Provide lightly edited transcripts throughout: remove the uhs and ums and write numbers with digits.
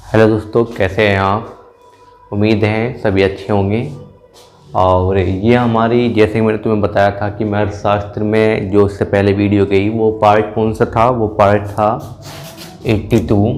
Hello दोस्तों, कैसे हैं आप। उम्मीद है सभी अच्छे होंगे। और ये हमारी, जैसे मैंने तुम्हें बताया था कि मैं अर्थशास्त्र में जो इससे पहले वीडियो गई वो पार्ट कौन सा था, वो पार्ट था 82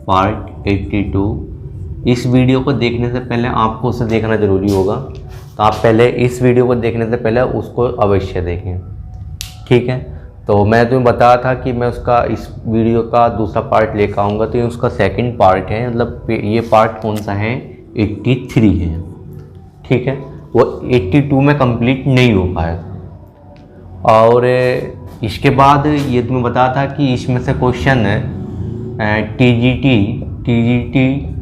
पार्ट 82। इस वीडियो को देखने से पहले आपको उसे देखना ज़रूरी होगा, तो आप पहले इस वीडियो को देखने से पहले उसको अवश्य देखें, ठीक है। तो मैं तुम्हें बताया था कि मैं उसका इस वीडियो का दूसरा पार्ट लेकर आऊँगा, तो ये उसका सेकंड पार्ट है। मतलब ये पार्ट कौन सा है, 83 है, ठीक है। वो 82 में कंप्लीट नहीं हो पाया। और इसके बाद ये तुम्हें बताया था कि इसमें से क्वेश्चन टीजीटी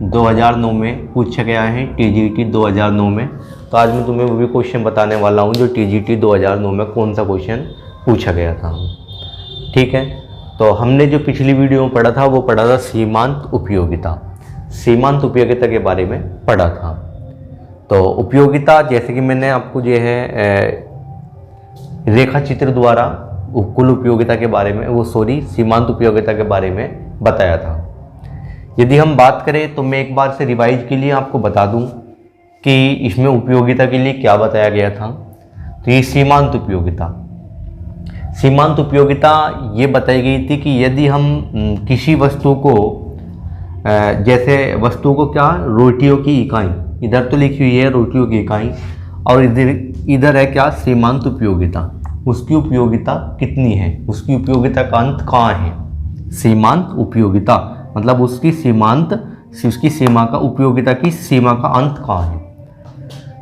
2009 में पूछा गया है, टीजीटी 2009 में। तो आज मैं तुम्हें वो भी क्वेश्चन बताने वाला हूँ जो टीजीटी 2009 में कौन सा क्वेश्चन पूछा गया था, ठीक है। तो हमने जो पिछली वीडियो में पढ़ा था वो पढ़ा था सीमांत उपयोगिता के बारे में पढ़ा था। तो उपयोगिता, जैसे कि मैंने आपको जो है रेखा चित्र द्वारा कुल उपयोगिता के बारे में सीमांत उपयोगिता के बारे में बताया था। यदि हम बात करें तो मैं एक बार से रिवाइज के लिए आपको बता दूं कि इसमें उपयोगिता के लिए क्या बताया गया था। तो ये सीमांत उपयोगिता ये बताई गई थी कि यदि हम किसी वस्तु को, जैसे वस्तु को क्या, रोटियों की इकाई, इधर तो लिखी हुई है रोटियों की इकाई, और इधर है क्या, सीमांत उपयोगिता। उसकी उपयोगिता कितनी है, उसकी उपयोगिता का अंत कहाँ है। सीमांत उपयोगिता मतलब उसकी सीमा का, उपयोगिता की सीमा का अंत कहाँ है।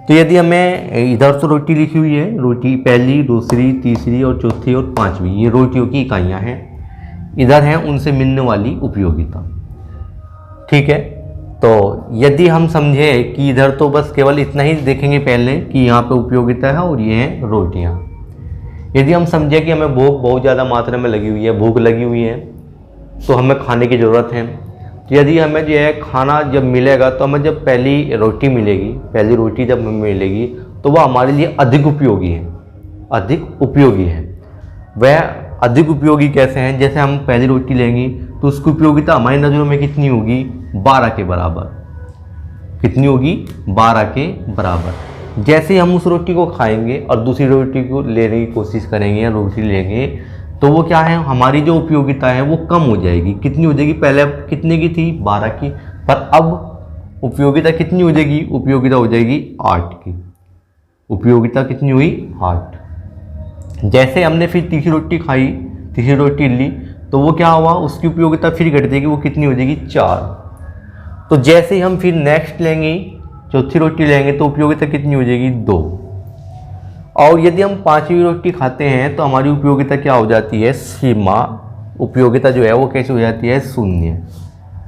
तो यदि हमें, इधर तो रोटी लिखी हुई है, रोटी पहली, दूसरी, तीसरी और चौथी और पांचवी, ये रोटियों की इकाइयाँ हैं। इधर हैं उनसे मिलने वाली उपयोगिता, ठीक है। तो यदि हम समझे कि इधर तो बस केवल इतना ही देखेंगे पहले कि यहाँ पे उपयोगिता है और ये हैं रोटियाँ। यदि हम समझे कि हमें भूख बहुत ज़्यादा मात्रा में लगी हुई है, भूख लगी हुई है, तो हमें खाने की ज़रूरत है। यदि हमें जो है खाना जब मिलेगा, तो हमें जब पहली रोटी जब हमें मिलेगी तो वह हमारे लिए अधिक उपयोगी है। वह अधिक उपयोगी कैसे हैं, जैसे हम पहली रोटी लेंगे तो उसकी उपयोगिता हमारी नज़रों में कितनी होगी, 12 के बराबर। कितनी होगी, 12 के बराबर। जैसे ही हम उस रोटी को खाएंगे और दूसरी रोटी को लेने की कोशिश करेंगे या रोटी लेंगे, तो वो क्या है, हमारी जो उपयोगिता है वो कम हो जाएगी। कितनी हो जाएगी, पहले कितने की थी, 12 की, पर अब उपयोगिता कितनी हो जाएगी, उपयोगिता हो जाएगी 8 की। उपयोगिता कितनी हुई, 8। जैसे हमने फिर तीसरी रोटी खाई, तीसरी रोटी ली, तो वो क्या हुआ, उसकी उपयोगिता फिर घट जाएगी, वो कितनी हो जाएगी, 4। तो जैसे ही हम फिर नेक्स्ट लेंगे, चौथी रोटी लेंगे, तो उपयोगिता कितनी हो जाएगी, 2। और यदि हम पांचवी रोटी खाते हैं तो हमारी उपयोगिता क्या हो जाती है, सीमा उपयोगिता जो है वो कैसे हो जाती है, 0।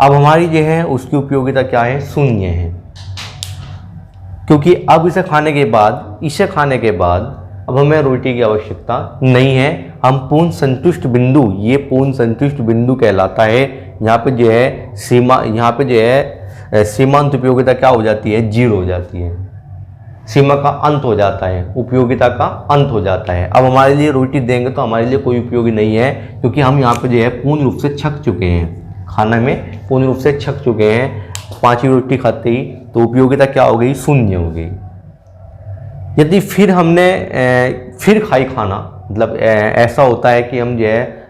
अब हमारी जो है उसकी उपयोगिता क्या है, 0 है। क्योंकि अब इसे खाने के बाद अब हमें रोटी की आवश्यकता नहीं है। हम पूर्ण संतुष्ट बिंदु कहलाता है। यहाँ पे जो है सीमांत उपयोगिता क्या हो जाती है, 0 हो जाती है। सीमा का अंत हो जाता है, उपयोगिता का अंत हो जाता है। अब हमारे लिए रोटी देंगे तो हमारे लिए कोई उपयोगी नहीं है, क्योंकि हम यहाँ पे जो है पूर्ण रूप से छक चुके हैं, खाना में पूर्ण रूप से छक चुके हैं। पांचवी रोटी खाते ही तो उपयोगिता क्या हो गई, 0 हो गई। यदि फिर हमने फिर खाई खाना, मतलब ऐसा होता है कि हम जो है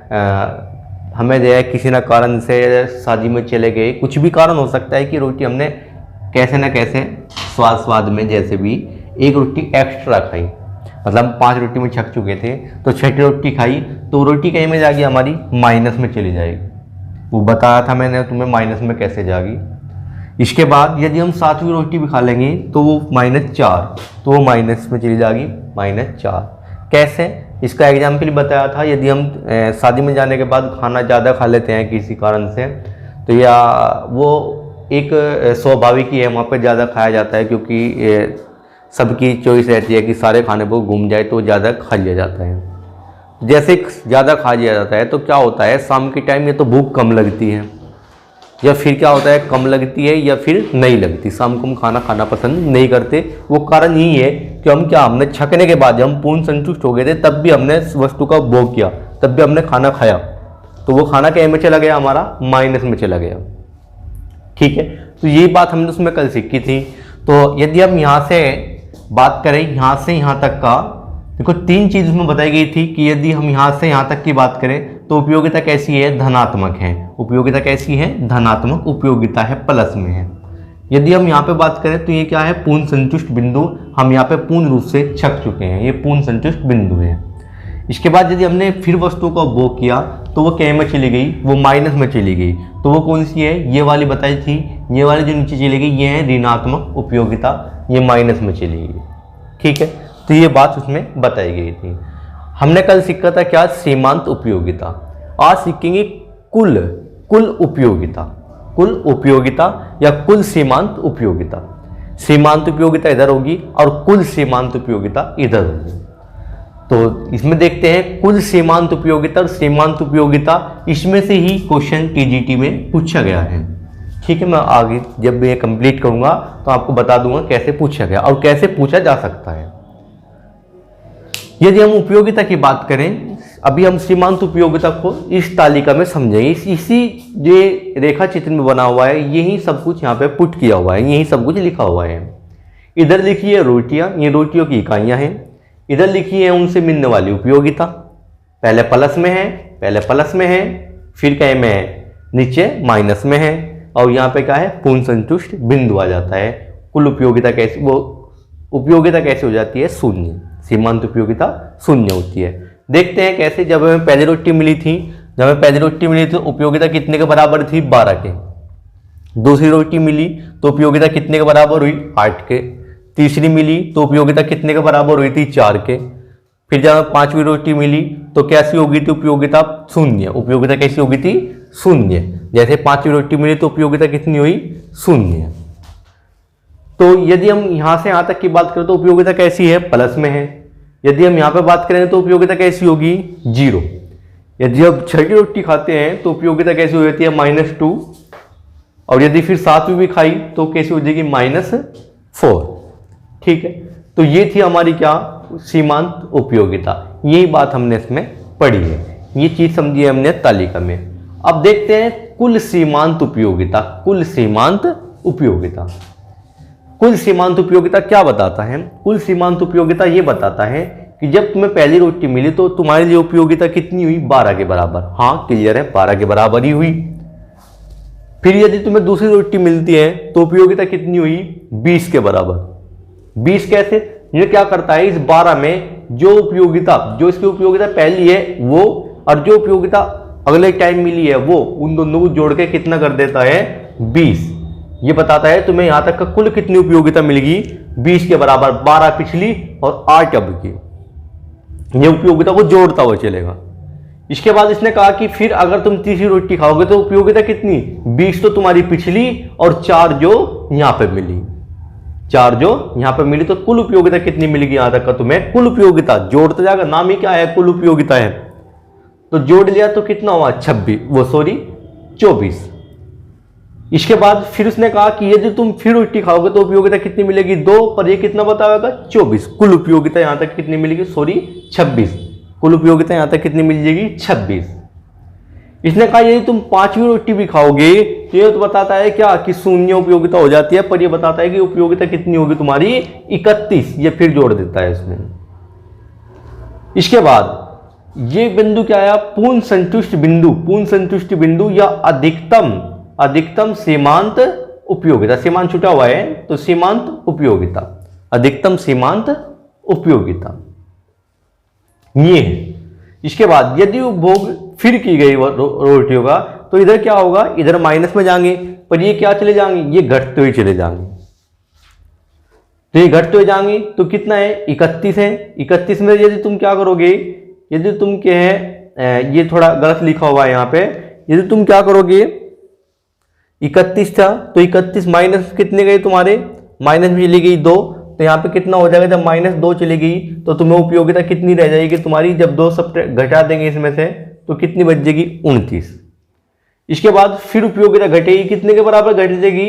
हमें जो है किसी न कारण से शादी में चले गए, कुछ भी कारण हो सकता है कि रोटी हमने कैसे न कैसे स्वाद में जैसे भी एक रोटी एक्स्ट्रा खाई, मतलब हम 5 रोटी में छक चुके थे, तो 6ठी रोटी खाई, तो रोटी कहीं में जाएगी, हमारी माइनस में चली जाएगी। वो बताया था मैंने तुम्हें माइनस में कैसे जाएगी। इसके बाद यदि हम 7वीं रोटी भी खा लेंगे तो वो -4, तो वो माइनस में चली जाएगी, -4। कैसे, इसका एग्जाम्पल बताया था। यदि हम शादी में जाने के बाद खाना ज़्यादा खा लेते हैं किसी कारण से, तो या वो एक स्वाभाविक ही है, वहाँ पर ज़्यादा खाया जाता है, क्योंकि सबकी चॉइस रहती है कि सारे खाने को घूम जाए तो ज़्यादा खा लिया जाता है। जैसे ज़्यादा खा लिया जाता है तो क्या होता है, शाम के टाइम ये तो भूख कम लगती है, या फिर क्या होता है, कम लगती है या फिर नहीं लगती। शाम को हम खाना पसंद नहीं करते। वो कारण यही है कि हमने छकने के बाद, जब हम पूर्ण संतुष्ट हो गए थे, तब भी हमने वस्तु का उपभोग किया, तब भी हमने खाना खाया, तो वो खाना क्या में चला गया, हमारा माइनस में चला गया। ठीक है, तो ये बात हमने उसमें कल सीखी थी। तो यदि हम यहाँ से बात करें, यहाँ से यहाँ तक का, देखो 3 चीज उसमें बताई गई थी कि यदि हम यहाँ से यहाँ तक की बात करें तो उपयोगिता कैसी है, धनात्मक है। उपयोगिता कैसी है, धनात्मक उपयोगिता है, प्लस में है। यदि हम यहाँ पे बात करें तो ये क्या है, पूर्ण संतुष्ट बिंदु। हम यहाँ पे पूर्ण रूप से छक चुके हैं, ये पूर्ण संतुष्ट बिंदु है। इसके बाद यदि हमने फिर वस्तु का उपभोग किया तो वो क्या में चली गई, वो माइनस में चली गई। तो वो कौन सी है, ये वाली बताई थी, ये वाली जो नीचे चली गई ये है ऋणात्मक उपयोगिता, ये माइनस में चली गई। ठीक है, तो ये बात उसमें बताई गई थी। हमने कल सीखा था क्या, सीमांत उपयोगिता। आज सीखेंगे कुल उपयोगिता, कुल उपयोगिता या कुल सीमांत उपयोगिता। सीमांत उपयोगिता इधर होगी और कुल सीमांत उपयोगिता इधर होगी। तो इसमें देखते हैं कुल सीमांत उपयोगिता और सीमांत उपयोगिता, इसमें से ही क्वेश्चन टीजीटी में पूछा गया है। ठीक है, मैं आगे जब ये कंप्लीट करूंगा तो आपको बता दूंगा कैसे पूछा गया और कैसे पूछा जा सकता है। यदि हम उपयोगिता की बात करें, अभी हम सीमांत उपयोगिता को इस तालिका में समझेंगे। इसी जो रेखा चित्र में बना हुआ है यही सब कुछ यहाँ पे पुट किया हुआ है, यही सब कुछ लिखा हुआ है। इधर लिखी है रोटियां, ये रोटियों की इकाइयां हैं। इधर लिखी है उनसे मिलने वाली उपयोगिता, पहले प्लस में है, फिर क्या में है, नीचे माइनस में है, और यहाँ पे क्या है, पूर्ण संतुष्ट बिंदु आ जाता है। कुल उपयोगिता कैसी, वो उपयोगिता कैसे हो जाती है, शून्य। सीमांत उपयोगिता शून्य होती है। देखते हैं कैसे। जब हमें पहली रोटी मिली थी, तो उपयोगिता कितने के बराबर थी, 12 के। दूसरी रोटी मिली तो उपयोगिता कितने के बराबर हुई, 8 के। तीसरी मिली तो उपयोगिता कितने के बराबर हुई थी, 4 के। फिर जब 5वीं रोटी मिली तो कैसी होगी थी उपयोगिता, शून्य। उपयोगिता कैसी होगी थी, शून्य। जैसे 5वीं रोटी मिली तो उपयोगिता कितनी हुई, शून्य। तो यदि हम यहां से यहां तक की बात करें तो उपयोगिता कैसी है, प्लस में है। यदि हम यहां पे बात करें तो उपयोगिता कैसी होगी, 0। यदि हम 6वीं रोटी खाते हैं तो उपयोगिता कैसी हो जाती है, -2। और यदि फिर 7वीं भी खाई तो कैसी हो जाएगी, -4। ठीक है, तो ये थी हमारी क्या, सीमांत उपयोगिता। यही बात हमने इसमें पढ़ी है, ये चीज समझी है हमने तालिका में। अब देखते हैं कुल सीमांत उपयोगिता। कुल सीमांत उपयोगिता, कुल सीमांत उपयोगिता क्या बताता है, कुल सीमांत उपयोगिता ये बताता है कि जब तुम्हें पहली रोटी मिली तो तुम्हारे लिए उपयोगिता कितनी हुई, 12 के बराबर। हाँ क्लियर है, 12 के बराबर ही हुई। फिर यदि तुम्हें दूसरी रोटी मिलती है तो उपयोगिता कितनी हुई, 20 के बराबर। 20 कैसे, ये क्या करता है, इस 12 में जो उपयोगिता, जो इसकी उपयोगिता पहली है वो, और जो उपयोगिता अगले टाइम मिली है वो, उन दोनों को जोड़ के कितना कर देता है, 20। ये बताता है तुम्हें यहां तक का कुल कितनी उपयोगिता मिलेगी, 20 के बराबर। 12 पिछली और 8 अब की, ये उपयोगिता को जोड़ता हुआ चलेगा। इसके बाद इसने कहा कि फिर अगर तुम तीसरी रोटी खाओगे तो उपयोगिता कितनी, 20 तो तुम्हारी पिछली और 4 जो यहां पे मिली, 4 जो यहां पे मिली, तो कुल उपयोगिता कितनी मिलेगी यहां तक का तुम्हें, कुल उपयोगिता जोड़ता जाएगा, नाम ही क्या है, कुल उपयोगिता है। तो जोड़ लिया तो कितना हुआ, 24। इसके बाद फिर उसने कहा कि यदि तुम फिर रोटी खाओगे तो उपयोगिता कितनी मिलेगी, 2, पर ये कितना बताएगा, 24। कुल उपयोगिता यहां तक कितनी मिलेगी, 26। कुल उपयोगिता यहां तक कितनी मिल जाएगी, 26। इसने कहा यदि तुम 5वीं रोटी भी खाओगे तो ये तो बताता है क्या कि शून्य उपयोगिता हो जाती है, पर ये बताता है कि उपयोगिता कितनी होगी तुम्हारी, 31। ये फिर जोड़ देता है इसमें। इसके बाद ये बिंदु क्या आया, पूर्ण संतुष्ट बिंदु। पूर्ण संतुष्ट बिंदु या अधिकतम सीमांत उपयोगिता। सीमांत छुटा हुआ है तो सीमांत उपयोगिता, अधिकतम सीमांत उपयोगिता ये है। इसके बाद यदि उपभोग फिर की गई रोटियों का तो इधर क्या होगा, इधर माइनस में जाएंगे, पर ये क्या चले जाएंगे, ये घटते हुए चले जाएंगे। तो ये घटते हुए जाएंगे तो कितना है, 31 है। 31 में यदि तुम क्या करोगे, यदि तुम क्या है, ये थोड़ा गलत लिखा हुआ है यहाँ पे, यदि तुम क्या करोगे, 31 था तो 31 माइनस कितने गए तुम्हारे, माइनस में चली गई 2, तो यहाँ पे कितना हो जाएगा, जब -2 चली गई तो तुम्हें उपयोगिता कितनी रह जाएगी तुम्हारी, जब 2 सब घटा देंगे इसमें से तो कितनी बच जाएगी, 29। इसके बाद फिर उपयोगिता घटेगी, कितने के बराबर घट जाएगी,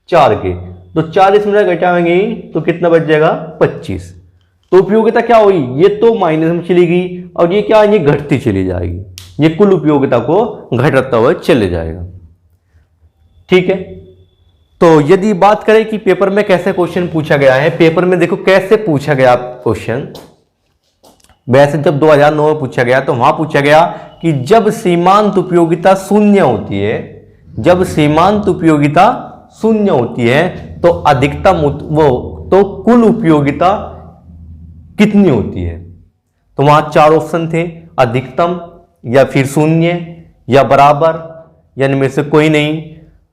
4 के। तो 4 इसमें घटाएंगे तो कितना बच जाएगा, 25। तो उपयोगिता क्या हुई, ये तो माइनस में चली गई और ये क्या, ये घटती चली जाएगी। ये कुल उपयोगिता को घटाता हुआ चले जाएगा। ठीक है, तो यदि बात करें कि पेपर में कैसे क्वेश्चन पूछा गया है, पेपर में देखो कैसे पूछा गया क्वेश्चन। वैसे जब 2009 में पूछा गया तो वहां पूछा गया कि जब सीमांत उपयोगिता शून्य होती है, जब सीमांत उपयोगिता शून्य होती है तो अधिकतम तो कुल उपयोगिता कितनी होती है। तो वहां 4 ऑप्शन थे, अधिकतम या फिर शून्य या बराबर या इनमें से कोई नहीं।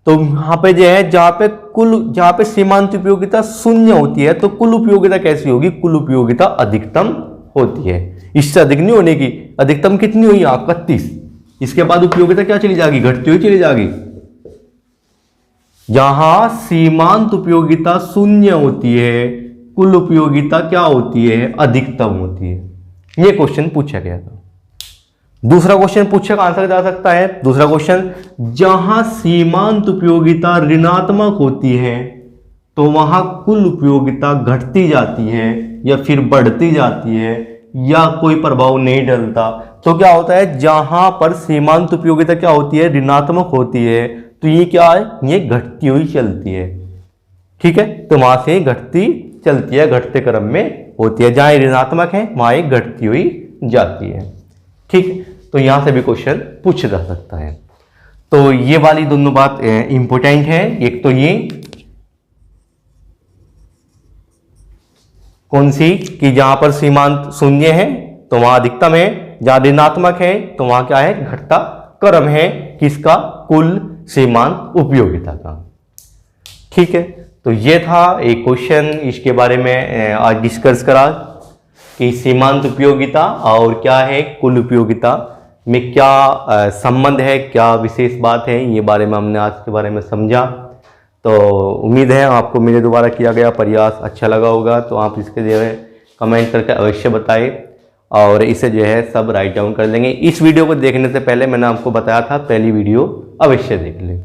तो यहां पे जो है जहां पे सीमांत उपयोगिता शून्य होती है तो कुल उपयोगिता कैसी होगी, कुल उपयोगिता अधिकतम होती है, इससे अधिक नहीं होने की। अधिकतम कितनी हुई, 31। इसके बाद उपयोगिता क्या चली जाएगी, घटती हुई चली जाएगी। जहां सीमांत उपयोगिता शून्य होती है कुल उपयोगिता क्या होती है, अधिकतम होती है। यह क्वेश्चन पूछा गया था। दूसरा क्वेश्चन पूछे का आंसर जा सकता है। दूसरा क्वेश्चन, जहां सीमांत उपयोगिता ऋणात्मक होती है तो वहां कुल उपयोगिता घटती जाती है या फिर बढ़ती जाती है या कोई प्रभाव नहीं डलता। तो क्या होता है, जहां पर सीमांत उपयोगिता क्या होती है, ऋणात्मक होती है, तो ये क्या है, ये घटती हुई चलती है। ठीक है, तो वहां से घटती चलती है, घटते क्रम में होती है। जहां ऋणात्मक है वहां एक घटती हुई जाती है। ठीक, तो यहां से भी क्वेश्चन पूछा जा सकता है। तो ये वाली दोनों बात इंपॉर्टेंट है। एक तो ये कौन सी कि जहां पर सीमांत शून्य है तो वहां अधिकतम है, जहां ऋणात्मक है तो वहां क्या है, घटता क्रम है किसका, कुल सीमांत उपयोगिता का। ठीक है, तो ये था एक क्वेश्चन, इसके बारे में आज डिस्कस करा कि सीमांत उपयोगिता और क्या है कुल उपयोगिता में क्या संबंध है, क्या विशेष बात है, ये बारे में हमने आज के बारे में समझा। तो उम्मीद है आपको मेरे द्वारा किया गया प्रयास अच्छा लगा होगा। तो आप इसके जो है कमेंट करके अवश्य बताएं और इसे जो है सब राइट डाउन कर लेंगे। इस वीडियो को देखने से पहले मैंने आपको बताया था पहली वीडियो अवश्य देख लें।